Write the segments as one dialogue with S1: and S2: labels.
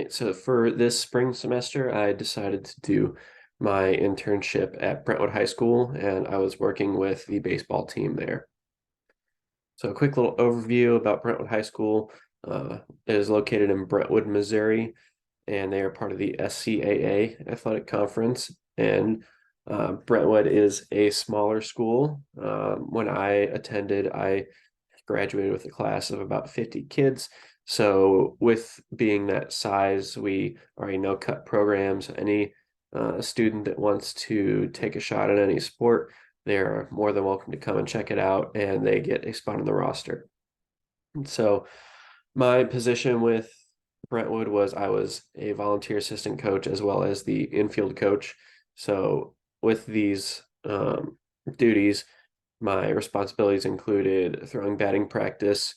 S1: So for this spring semester, I decided to do my internship at Brentwood High School, and I was working with the baseball team there. So a quick little overview about Brentwood High School. It is located in Brentwood, Missouri, and they are part of the SCAA Athletic Conference. And Brentwood is a smaller school. When I attended, I graduated with a class of about 50 kids. So, with being that size, we already no cut programs. Any student that wants to take a shot at any sport, they're more than welcome to come and check it out, and they get a spot on the roster. And so, my position with Brentwood was I was a volunteer assistant coach as well as the infield coach. So, with these duties, my responsibilities included throwing batting practice.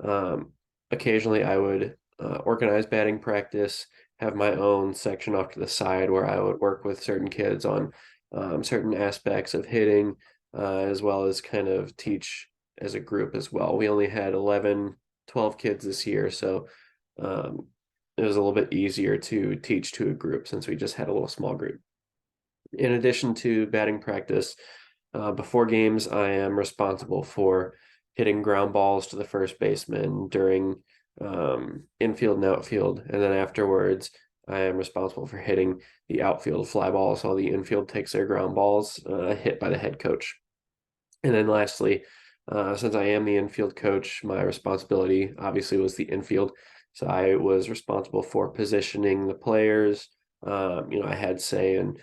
S1: Um, Occasionally, I would organize batting practice, have my own section off to the side where I would work with certain kids on certain aspects of hitting, as well as kind of teach as a group as well. We only had 11, 12 kids this year, so um, it was a little bit easier to teach to a group since we just had a little small group. In addition to batting practice, before games, I am responsible for hitting ground balls to the first baseman during infield and outfield. And then afterwards, I am responsible for hitting the outfield fly balls while the infield takes their ground balls hit by the head coach. And then lastly, since I am the infield coach, my responsibility obviously was the infield. So I was responsible for positioning the players. I had say in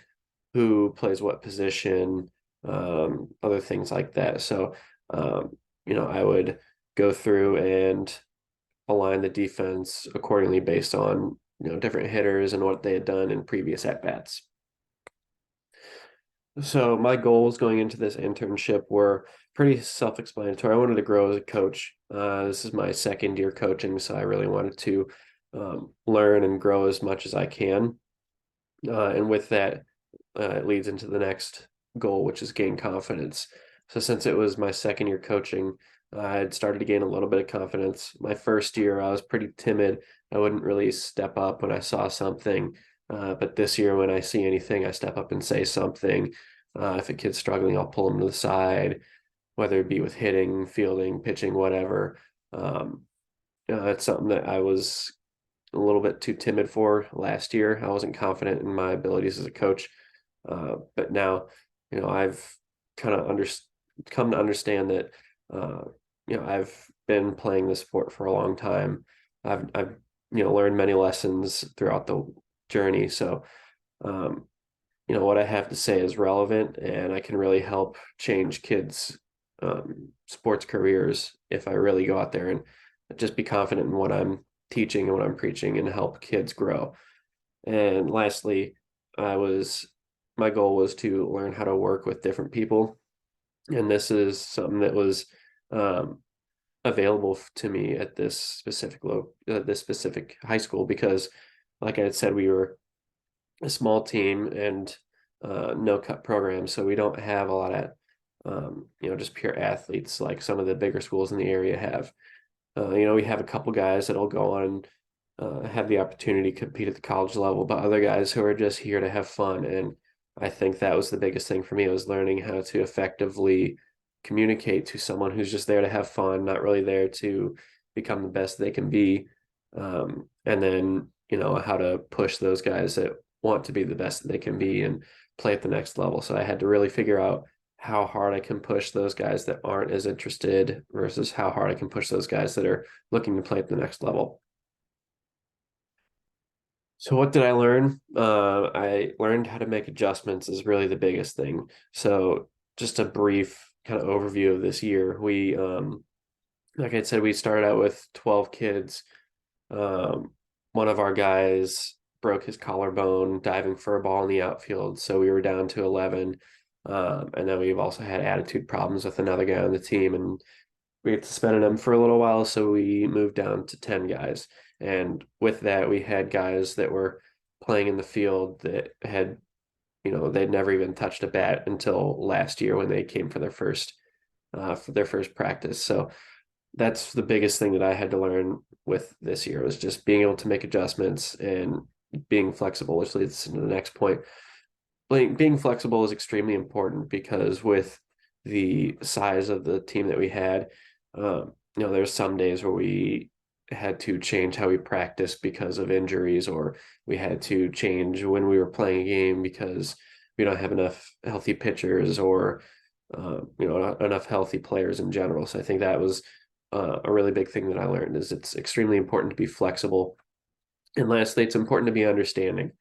S1: who plays what position, other things like that. So, I would go through and align the defense accordingly based on, different hitters and what they had done in previous at bats. So my goals going into this internship were pretty self-explanatory. I wanted to grow as a coach. This is my second year coaching, so I really wanted to learn and grow as much as I can. And with that, it leads into the next goal, which is gain confidence. So since it was my second year coaching, I had started to gain a little bit of confidence. My first year, I was pretty timid. I wouldn't really step up when I saw something. But this year, when I see anything, I step up and say something. If a kid's struggling, I'll pull them to the side, whether it be with hitting, fielding, pitching, whatever. Um, it's something that I was a little bit too timid for last year. I wasn't confident in my abilities as a coach. But now, I've kind of come to understand that, I've been playing the sport for a long time. I've learned many lessons throughout the journey. So, um, what I have to say is relevant, and I can really help change kids' sports careers if I really go out there and just be confident in what I'm teaching and what I'm preaching and help kids grow. And lastly, I was my goal was to learn how to work with different people, and this is something that was um, available to me at this specific high school because, like I had said, we were a small team and no cut program, so we don't have a lot of just pure athletes like some of the bigger schools in the area have. We have a couple guys that'll go on have the opportunity to compete at the college level, but other guys who are just here to have fun. And I think that was the biggest thing for me was learning how to effectively communicate to someone who's just there to have fun, not really there to become the best they can be. And then, how to push those guys that want to be the best that they can be and play at the next level. So I had to really figure out how hard I can push those guys that aren't as interested versus how hard I can push those guys that are looking to play at the next level. So what did I learn? I learned how to make adjustments is really the biggest thing. So just a brief kind of overview of this year. Like I said, we started out with 12 kids. Um, One of our guys broke his collarbone diving for a ball in the outfield, so we were down to 11. And then we've also had attitude problems with another guy on the team, and we had suspended him for a little while, so we moved down to 10 guys. And with that, we had guys that were playing in the field that had, they'd never even touched a bat until last year when they came for their first practice. So that's the biggest thing that I had to learn with this year was just being able to make adjustments and being flexible, which leads to the next point. Being flexible is extremely important because with the size of the team that we had, there's some days where we had to change how we practice because of injuries, or we had to change when we were playing a game because we don't have enough healthy pitchers, or not enough healthy players in general. So I think that was a really big thing that I learned is it's extremely important to be flexible. And lastly, it's important to be understanding.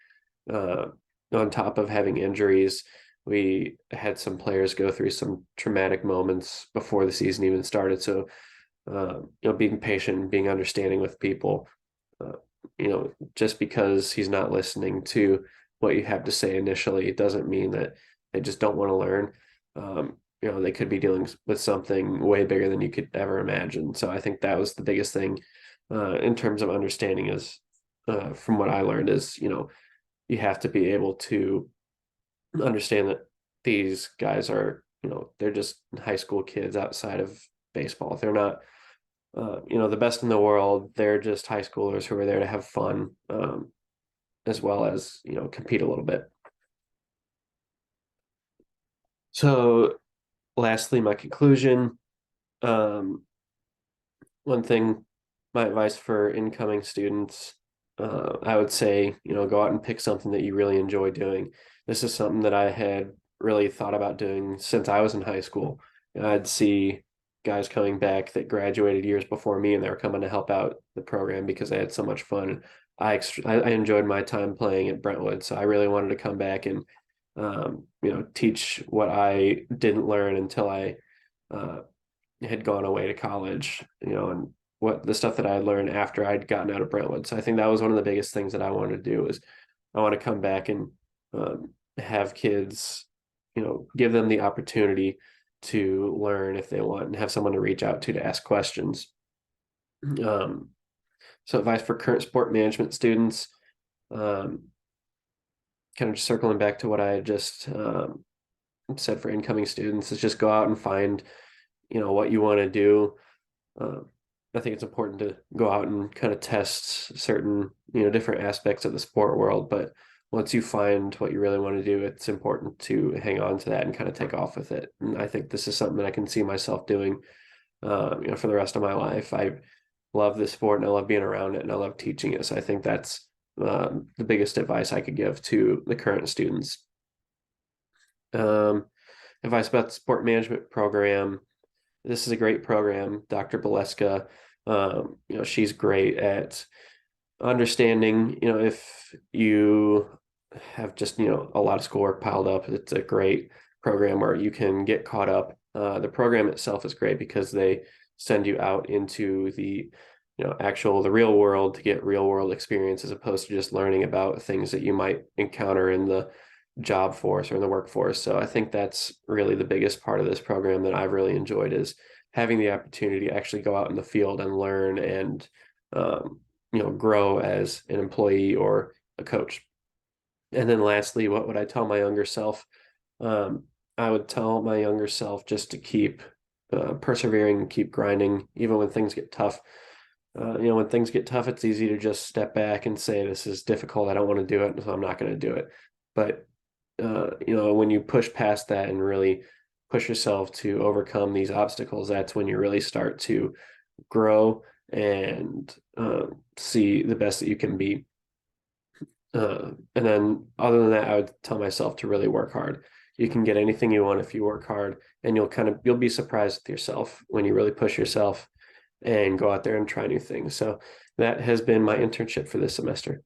S1: Uh, on top of having injuries, we had some players go through some traumatic moments before the season even started. So, being patient, being understanding with people, uh, just because he's not listening to what you have to say initially, it doesn't mean that they just don't want to learn. They could be dealing with something way bigger than you could ever imagine. So I think that was the biggest thing in terms of understanding is from what I learned is, you have to be able to understand that these guys are, they're just high school kids outside of baseball. They're not, the best in the world. They're just high schoolers who are there to have fun, as well as, compete a little bit. So lastly, my conclusion, um, one thing, my advice for incoming students, I would say, go out and pick something that you really enjoy doing. This is something that I had really thought about doing since I was in high school. I'd see guys coming back that graduated years before me, and they were coming to help out the program because they had so much fun. I enjoyed my time playing at Brentwood, so I really wanted to come back and teach what I didn't learn until I uh, had gone away to college, and what the stuff that I had learned after I'd gotten out of Brentwood. So I think that was one of the biggest things that I wanted to do is I want to come back and have kids, give them the opportunity to learn if they want and have someone to reach out to ask questions. Um, so advice for current sport management students, um, kind of just circling back to what I had just said for incoming students is just go out and find, what you want to do. Um, I think it's important to go out and kind of test certain, different aspects of the sport world. But once you find what you really want to do, it's important to hang on to that and kind of take off with it. And I think this is something that I can see myself doing, for the rest of my life. I love this sport and I love being around it and I love teaching it. So I think that's the biggest advice I could give to the current students. Advice about the sport management program. This is a great program. Dr. Baleska, she's great at understanding, if you have just, a lot of schoolwork piled up, it's a great program where you can get caught up. The program itself is great because they send you out into the, the real world to get real world experience as opposed to just learning about things that you might encounter in the job force or in the workforce. So I think that's really the biggest part of this program that I've really enjoyed is having the opportunity to actually go out in the field and learn and grow as an employee or a coach. And then lastly, what would I tell my younger self? I would tell my younger self just to keep persevering, keep grinding, even when things get tough. When things get tough, it's easy to just step back and say, this is difficult. I don't want to do it, so I'm not going to do it. But, when you push past that and really push yourself to overcome these obstacles, that's when you really start to grow and see the best that you can be. And then other than that, I would tell myself to really work hard. You can get anything you want if you work hard, and you'll be surprised with yourself when you really push yourself and go out there and try new things. So that has been my internship for this semester.